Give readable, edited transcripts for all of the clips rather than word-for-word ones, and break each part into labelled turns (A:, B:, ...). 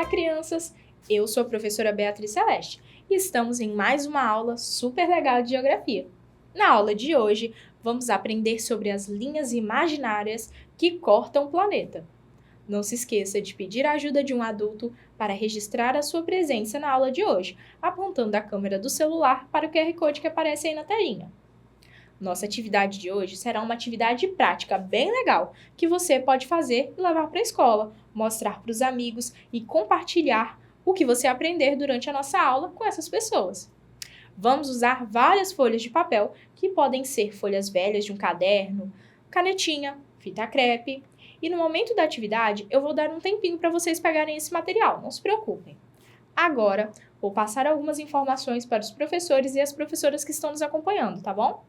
A: Olá, crianças! Eu sou a professora Beatriz Celeste e estamos em mais uma aula super legal de Geografia. Na aula de hoje, vamos aprender sobre as linhas imaginárias que cortam o planeta. Não se esqueça de pedir a ajuda de um adulto para registrar a sua presença na aula de hoje, apontando a câmera do celular para o QR Code que aparece aí na telinha. Nossa atividade de hoje será uma atividade prática bem legal que você pode fazer e levar para a escola, mostrar para os amigos e compartilhar o que você aprender durante a nossa aula com essas pessoas. Vamos usar várias folhas de papel, que podem ser folhas velhas de um caderno, canetinha, fita crepe. E no momento da atividade, eu vou dar um tempinho para vocês pegarem esse material, não se preocupem. Agora, vou passar algumas informações para os professores e as professoras que estão nos acompanhando, tá bom?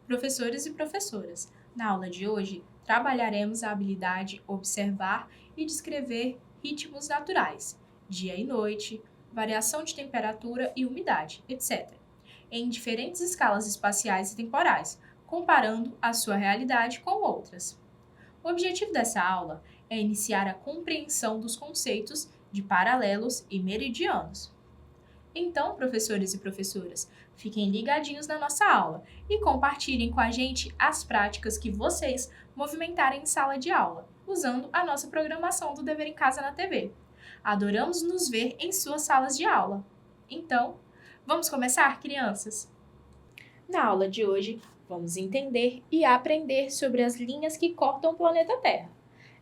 A: Professores e professoras, na aula de hoje, trabalharemos a habilidade observar e descrever ritmos naturais, dia e noite, variação de temperatura e umidade, etc., em diferentes escalas espaciais e temporais, comparando a sua realidade com outras. O objetivo dessa aula é iniciar a compreensão dos conceitos de paralelos e meridianos. Então, professores e professoras, fiquem ligadinhos na nossa aula e compartilhem com a gente as práticas que vocês movimentarem em sala de aula, usando a nossa programação do Dever em Casa na TV. Adoramos nos ver em suas salas de aula. Então, vamos começar, crianças? Na aula de hoje, vamos entender e aprender sobre as linhas que cortam o planeta Terra.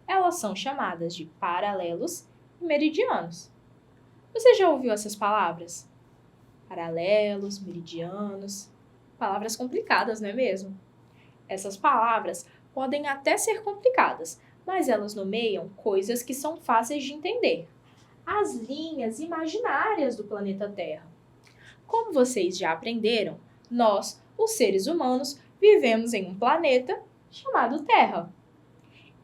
A: Elas são chamadas de paralelos e meridianos. Você já ouviu essas palavras? Paralelos, meridianos, palavras complicadas, não é mesmo? Essas palavras podem até ser complicadas, mas elas nomeiam coisas que são fáceis de entender. As linhas imaginárias do planeta Terra. Como vocês já aprenderam, nós, os seres humanos, vivemos em um planeta chamado Terra.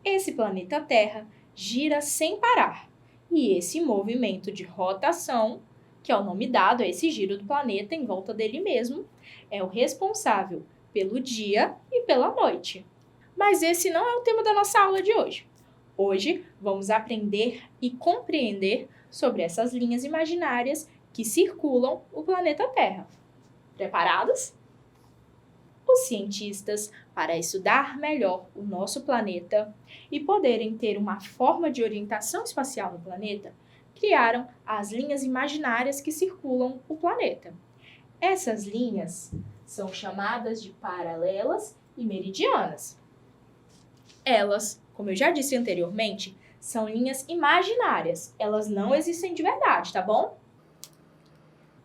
A: Esse planeta Terra gira sem parar. E esse movimento de rotação, que é o nome dado a esse giro do planeta em volta dele mesmo, é o responsável pelo dia e pela noite. Mas esse não é o tema da nossa aula de hoje. Hoje vamos aprender e compreender sobre essas linhas imaginárias que circulam o planeta Terra. Preparados? Os cientistas, para estudar melhor o nosso planeta e poderem ter uma forma de orientação espacial no planeta, criaram as linhas imaginárias que circulam o planeta. Essas linhas são chamadas de paralelas e meridianas. Elas, como eu já disse anteriormente, são linhas imaginárias. Elas não existem de verdade, tá bom?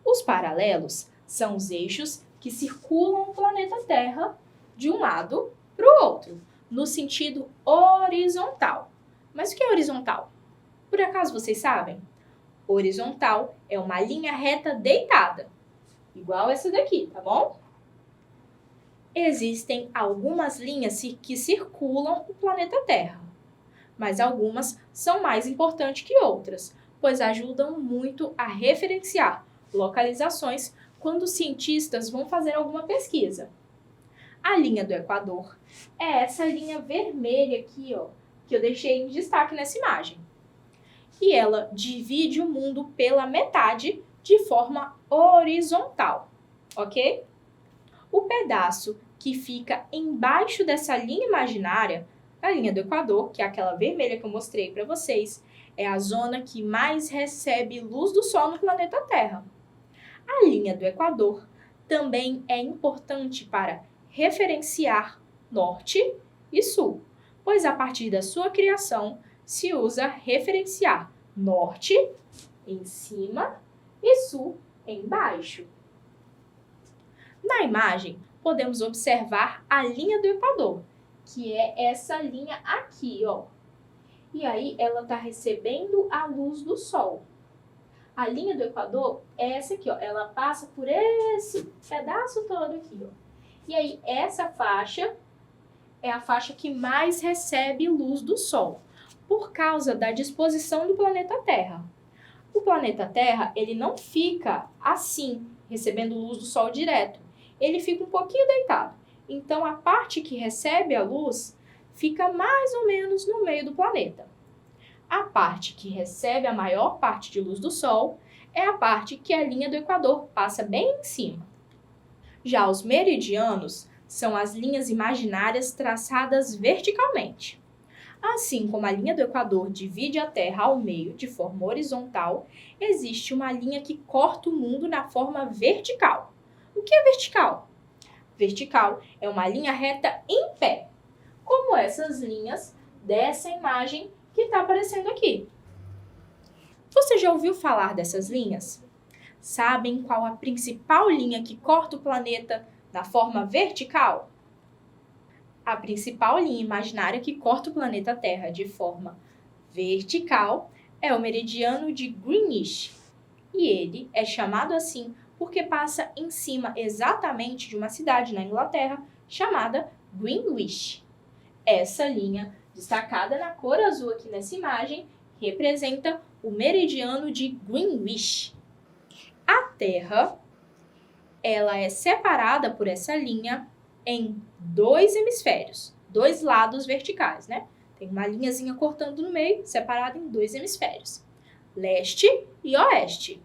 A: Os paralelos são os eixos que circulam o planeta Terra de um lado para o outro, no sentido horizontal. Mas o que é horizontal? Por acaso vocês sabem? Horizontal é uma linha reta deitada, igual essa daqui, tá bom? Existem algumas linhas que circulam o planeta Terra, mas algumas são mais importantes que outras, pois ajudam muito a referenciar localizações quando os cientistas vão fazer alguma pesquisa. A linha do Equador é essa linha vermelha aqui, ó, que eu deixei em destaque nessa imagem. E ela divide o mundo pela metade de forma horizontal, ok? O pedaço que fica embaixo dessa linha imaginária, a linha do Equador, que é aquela vermelha que eu mostrei para vocês, é a zona que mais recebe luz do Sol no planeta Terra. A linha do Equador também é importante para referenciar norte e sul, pois a partir da sua criação se usa referenciar norte em cima e sul embaixo. Na imagem, podemos observar a linha do Equador, que é essa linha aqui, ó. E aí ela está recebendo a luz do Sol. A linha do Equador é essa aqui, ó. Ela passa por esse pedaço todo aqui, ó. E aí, essa faixa é a faixa que mais recebe luz do Sol, por causa da disposição do planeta Terra. O planeta Terra, ele não fica assim, recebendo luz do Sol direto. Ele fica um pouquinho deitado. Então, a parte que recebe a luz fica mais ou menos no meio do planeta. A parte que recebe a maior parte de luz do Sol é a parte que a linha do Equador passa bem em cima. Já os meridianos são as linhas imaginárias traçadas verticalmente. Assim como a linha do Equador divide a Terra ao meio de forma horizontal, existe uma linha que corta o mundo na forma vertical. O que é vertical? Vertical é uma linha reta em pé, como essas linhas dessa imagem que está aparecendo aqui. Você já ouviu falar dessas linhas? Sabem qual a principal linha que corta o planeta na forma vertical? A principal linha imaginária que corta o planeta Terra de forma vertical é o meridiano de Greenwich. E ele é chamado assim porque passa em cima exatamente de uma cidade na Inglaterra chamada Greenwich. Essa linha, destacada na cor azul aqui nessa imagem, representa o meridiano de Greenwich. A Terra, ela é separada por essa linha em dois hemisférios, dois lados verticais, né? Tem uma linhazinha cortando no meio, separada em dois hemisférios, leste e oeste.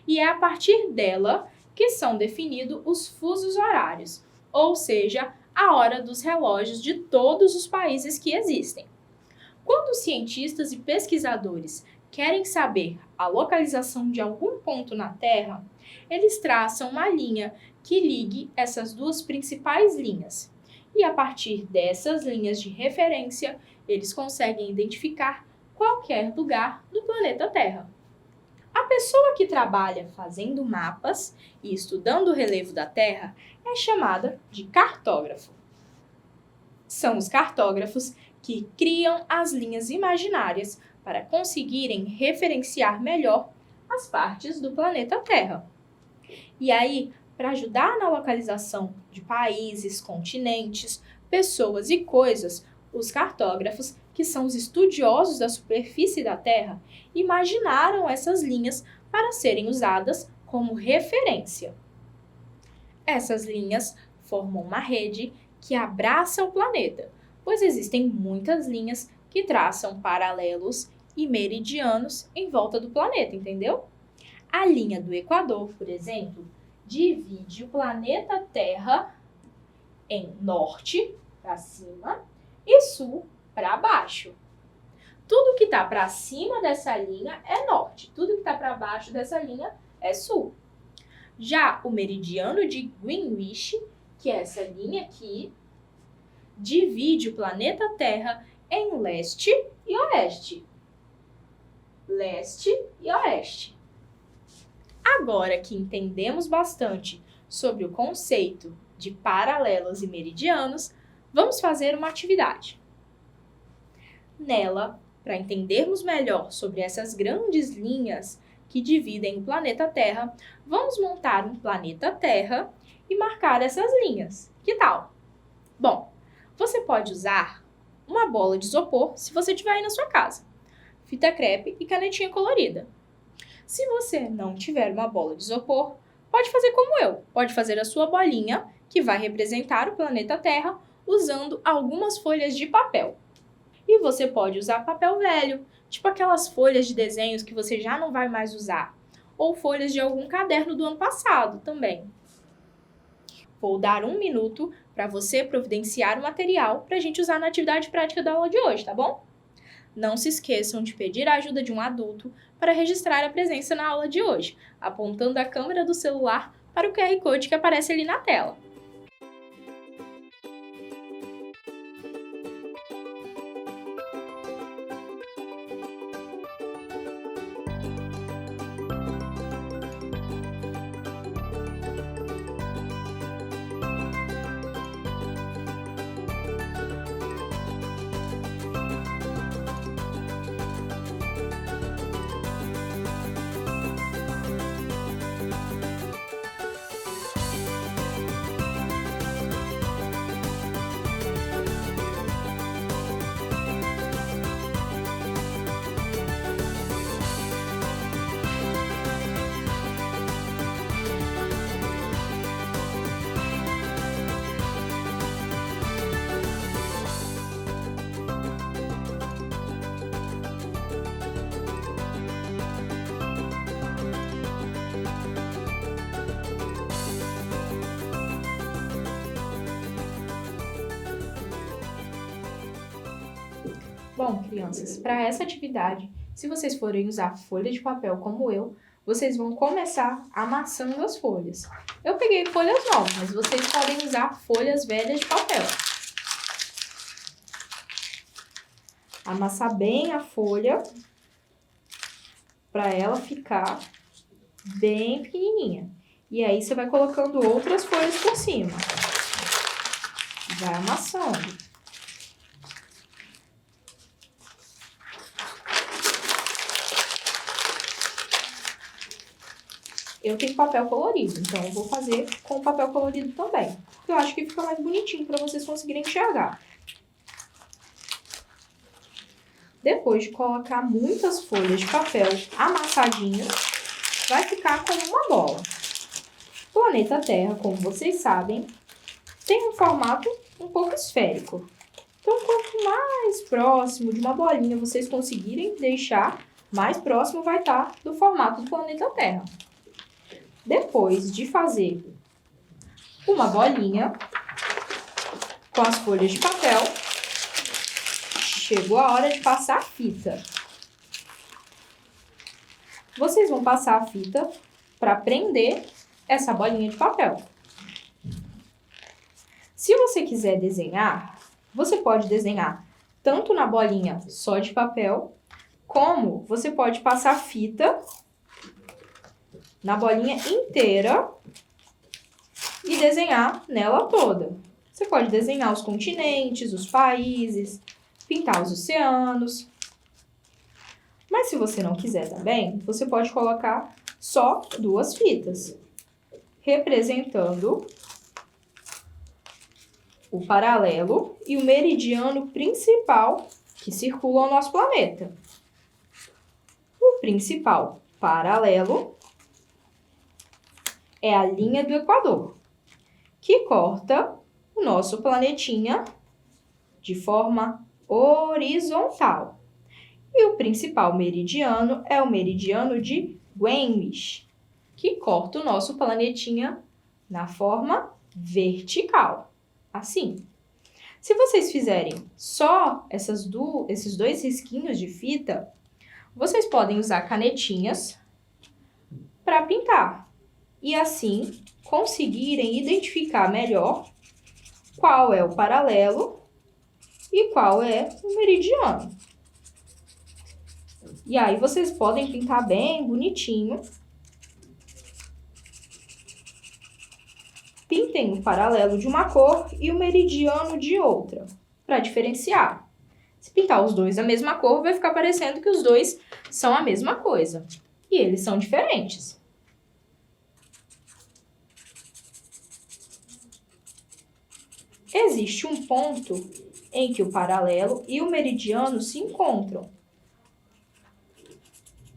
A: E é a partir dela que são definidos os fusos horários, ou seja, a hora dos relógios de todos os países que existem. Quando os cientistas e pesquisadores querem saber a localização de algum ponto na Terra, eles traçam uma linha que ligue essas duas principais linhas. E a partir dessas linhas de referência, eles conseguem identificar qualquer lugar do planeta Terra. A pessoa que trabalha fazendo mapas e estudando o relevo da Terra é chamada de cartógrafo. São os cartógrafos que criam as linhas imaginárias para conseguirem referenciar melhor as partes do planeta Terra. E aí, para ajudar na localização de países, continentes, pessoas e coisas, os cartógrafos, que são os estudiosos da superfície da Terra, imaginaram essas linhas para serem usadas como referência. Essas linhas formam uma rede que abraça o planeta, pois existem muitas linhas que traçam paralelos e meridianos em volta do planeta, entendeu? A linha do Equador, por exemplo, divide o planeta Terra em norte, para cima, e sul, para baixo. Tudo que está para cima dessa linha é norte, tudo que está para baixo dessa linha é sul. Já o meridiano de Greenwich, que é essa linha aqui, divide o planeta Terra em leste e oeste. Leste e oeste. Agora que entendemos bastante sobre o conceito de paralelos e meridianos, vamos fazer uma atividade. Nela, para entendermos melhor sobre essas grandes linhas que dividem o planeta Terra, vamos montar um planeta Terra e marcar essas linhas. Que tal? Bom, você pode usar uma bola de isopor se você tiver aí na sua casa, fita crepe e canetinha colorida. Se você não tiver uma bola de isopor, pode fazer como eu. Pode fazer a sua bolinha, que vai representar o planeta Terra, usando algumas folhas de papel. E você pode usar papel velho, tipo aquelas folhas de desenhos que você já não vai mais usar, ou folhas de algum caderno do ano passado também. Vou dar 1 minuto para você providenciar o material para a gente usar na atividade prática da aula de hoje, tá bom? Não se esqueçam de pedir a ajuda de um adulto para registrar a presença na aula de hoje, apontando a câmera do celular para o QR Code que aparece ali na tela. Bom, crianças, para essa atividade, se vocês forem usar folha de papel como eu, vocês vão começar amassando as folhas. Eu peguei folhas novas, mas vocês podem usar folhas velhas de papel. Amassar bem a folha para ela ficar bem pequenininha. E aí você vai colocando outras folhas por cima. Vai amassando. Eu tenho papel colorido, então eu vou fazer com papel colorido também. Eu acho que fica mais bonitinho para vocês conseguirem enxergar. Depois de colocar muitas folhas de papel amassadinhas, vai ficar como uma bola. O planeta Terra, como vocês sabem, tem um formato um pouco esférico. Então, quanto mais próximo de uma bolinha vocês conseguirem deixar, mais próximo vai estar do formato do planeta Terra. Depois de fazer uma bolinha com as folhas de papel, chegou a hora de passar a fita. Vocês vão passar a fita para prender essa bolinha de papel. Se você quiser desenhar, você pode desenhar tanto na bolinha só de papel, como você pode passar fita na bolinha inteira e desenhar nela toda. Você pode desenhar os continentes, os países, pintar os oceanos. Mas se você não quiser também, você pode colocar só 2 fitas, representando o paralelo e o meridiano principal que circula o nosso planeta. O principal paralelo é a linha do Equador, que corta o nosso planetinha de forma horizontal. E o principal meridiano é o meridiano de Greenwich, que corta o nosso planetinha na forma vertical, assim. Se vocês fizerem só esses 2 risquinhos de fita, vocês podem usar canetinhas para pintar. E assim conseguirem identificar melhor qual é o paralelo e qual é o meridiano. E aí vocês podem pintar bem bonitinho. Pintem o paralelo de uma cor e o meridiano de outra, para diferenciar. Se pintar os 2 da mesma cor, vai ficar parecendo que os 2 são a mesma coisa. E eles são diferentes. Existe um ponto em que o paralelo e o meridiano se encontram.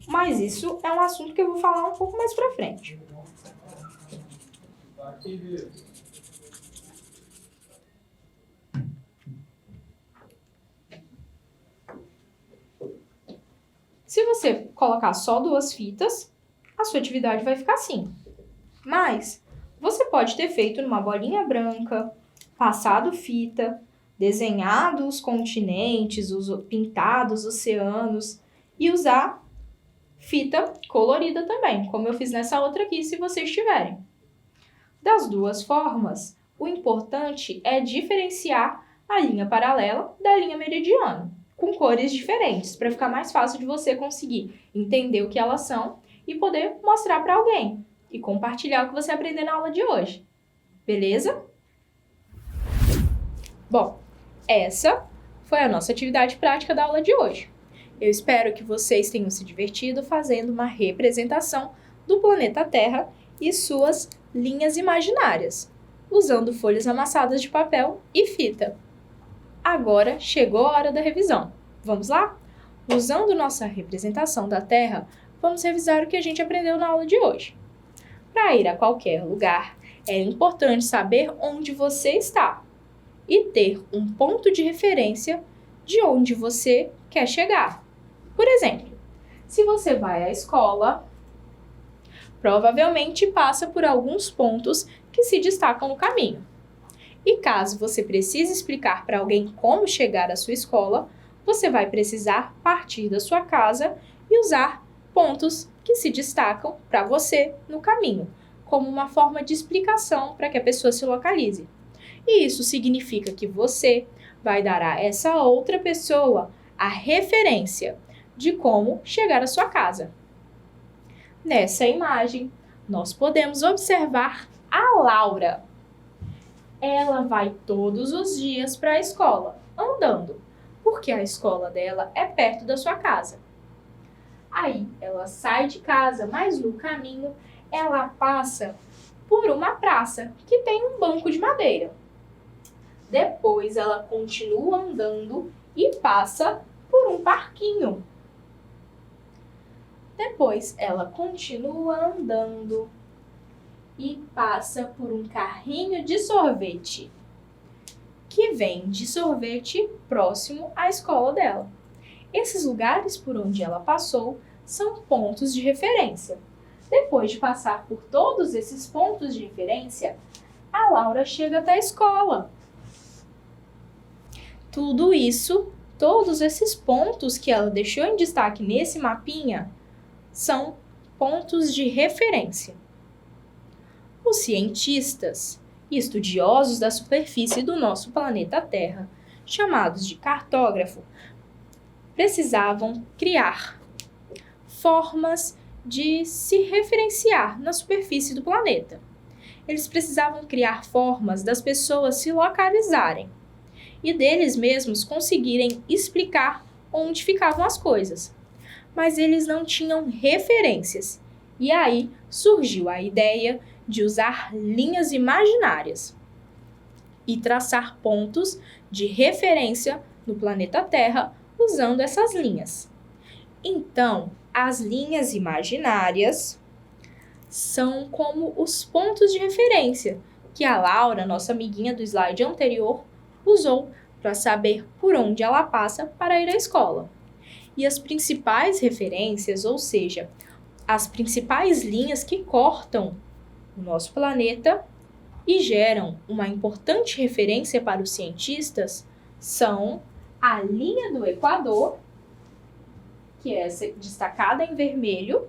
A: Mas isso é um assunto que eu vou falar um pouco mais para frente. Se você colocar só 2 fitas, a sua atividade vai ficar assim. Mas você pode ter feito numa bolinha branca, passado fita, desenhado os continentes, pintado os oceanos e usar fita colorida também, como eu fiz nessa outra aqui, se vocês tiverem. Das 2 formas, o importante é diferenciar a linha paralela da linha meridiana, com cores diferentes, para ficar mais fácil de você conseguir entender o que elas são e poder mostrar para alguém e compartilhar o que você aprendeu na aula de hoje. Beleza? Bom, essa foi a nossa atividade prática da aula de hoje. Eu espero que vocês tenham se divertido fazendo uma representação do planeta Terra e suas linhas imaginárias, usando folhas amassadas de papel e fita. Agora chegou a hora da revisão. Vamos lá? Usando nossa representação da Terra, vamos revisar o que a gente aprendeu na aula de hoje. Para ir a qualquer lugar, é importante saber onde você está e ter um ponto de referência de onde você quer chegar. Por exemplo, se você vai à escola, provavelmente passa por alguns pontos que se destacam no caminho. E caso você precise explicar para alguém como chegar à sua escola, você vai precisar partir da sua casa e usar pontos que se destacam para você no caminho, como uma forma de explicação para que a pessoa se localize. E isso significa que você vai dar a essa outra pessoa a referência de como chegar à sua casa. Nessa imagem, nós podemos observar a Laura. Ela vai todos os dias para a escola, andando, porque a escola dela é perto da sua casa. Aí ela sai de casa, mas no caminho ela passa por uma praça que tem um banco de madeira. Depois ela continua andando e passa por um parquinho. Depois ela continua andando e passa por um carrinho de sorvete, que vende sorvete próximo à escola dela. Esses lugares por onde ela passou são pontos de referência. Depois de passar por todos esses pontos de referência, a Laura chega até a escola. Tudo isso, todos esses pontos que ela deixou em destaque nesse mapinha, são pontos de referência. Os cientistas e estudiosos da superfície do nosso planeta Terra, chamados de cartógrafo, precisavam criar formas de se referenciar na superfície do planeta. Eles precisavam criar formas das pessoas se localizarem e deles mesmos conseguirem explicar onde ficavam as coisas. Mas eles não tinham referências. E aí surgiu a ideia de usar linhas imaginárias e traçar pontos de referência no planeta Terra usando essas linhas. Então, as linhas imaginárias são como os pontos de referência que a Laura, nossa amiguinha do slide anterior, usou para saber por onde ela passa para ir à escola. E as principais referências, ou seja, as principais linhas que cortam o nosso planeta e geram uma importante referência para os cientistas, são a linha do Equador, que é essa destacada em vermelho,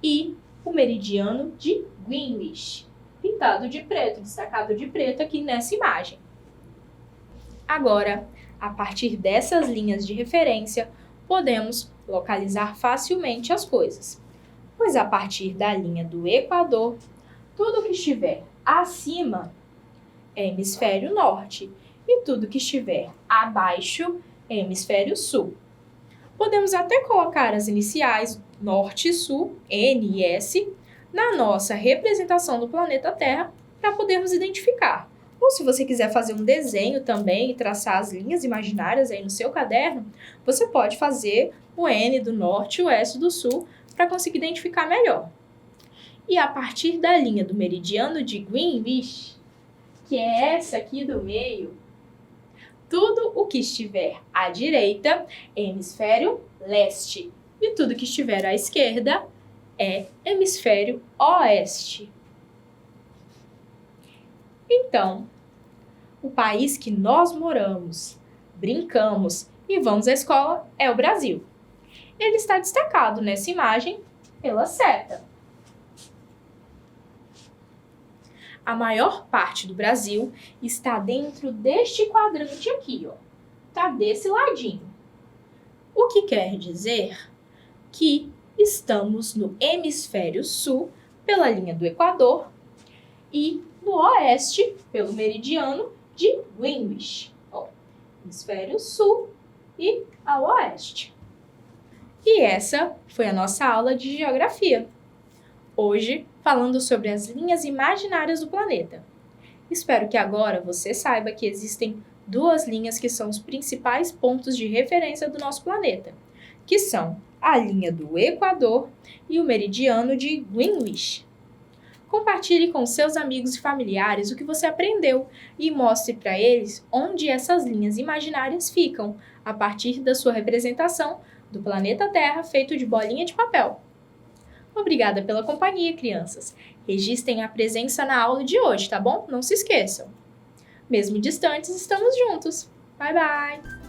A: e o meridiano de Greenwich, pintado de preto, destacado de preto aqui nessa imagem. Agora, a partir dessas linhas de referência, podemos localizar facilmente as coisas, pois a partir da linha do Equador, tudo que estiver acima é hemisfério norte e tudo que estiver abaixo é hemisfério sul. Podemos até colocar as iniciais norte e sul, N e S, na nossa representação do planeta Terra para podermos identificar. Ou se você quiser fazer um desenho também e traçar as linhas imaginárias aí no seu caderno, você pode fazer o N do norte e o S do sul para conseguir identificar melhor. E a partir da linha do meridiano de Greenwich, que é essa aqui do meio, tudo o que estiver à direita é hemisfério leste e tudo que estiver à esquerda é hemisfério oeste. Então, o país que nós moramos, brincamos e vamos à escola é o Brasil. Ele está destacado nessa imagem pela seta. A maior parte do Brasil está dentro deste quadrante aqui, ó. Tá desse ladinho. O que quer dizer que estamos no hemisfério sul pela linha do Equador e no oeste pelo meridiano de Greenwich. Ó, hemisfério sul e ao oeste. E essa foi a nossa aula de geografia. Hoje, falando sobre as linhas imaginárias do planeta. Espero que agora você saiba que existem duas linhas que são os principais pontos de referência do nosso planeta, que são a linha do Equador e o meridiano de Greenwich. Compartilhe com seus amigos e familiares o que você aprendeu e mostre para eles onde essas linhas imaginárias ficam, a partir da sua representação do planeta Terra feito de bolinha de papel. Obrigada pela companhia, crianças. Registrem a presença na aula de hoje, tá bom? Não se esqueçam. Mesmo distantes, estamos juntos. Bye, bye!